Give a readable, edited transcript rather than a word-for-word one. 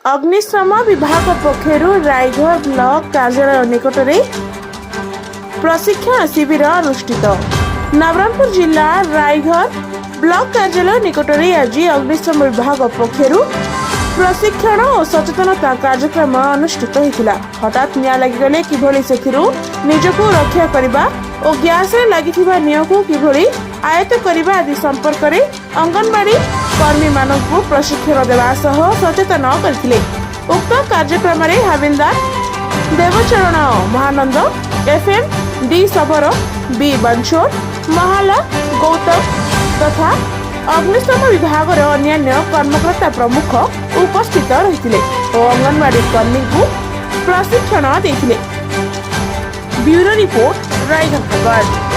अग्निशम विभाग पक्षर रायगढ़ ब्लॉक कार्यालय निकट में प्रशिक्षण शिविर अनुष्ठित। नवरंगपुर जिला रायगढ़ ब्लॉक कार्यालय निकट में आज अग्निशम विभाग पक्षर प्रशिक्षण और सचेतनता कार्यक्रम अनुष्ठित होता। हठात निया लगिगले किभली सेथिरु निजको रक्षा करबा और गैस रे लागिथिबा निया को किभली आयत्त करबा आदि संपर्क में अंगनवाड़ी कर्मी मानकु प्रशिक्षण देवा सह सचेतन करथिले। उक्त कार्यक्रम में हाविलदार देवचरण महानंद, एफएम डी सबर, बी बंशोर, महाला गौतम तथा अग्निशम विभाग अन्य कर्मकर्ता प्रमुख उपस्थित रही और अंगनवाड़ी कर्मी को प्रशिक्षण देते। Bureau report Raigarh.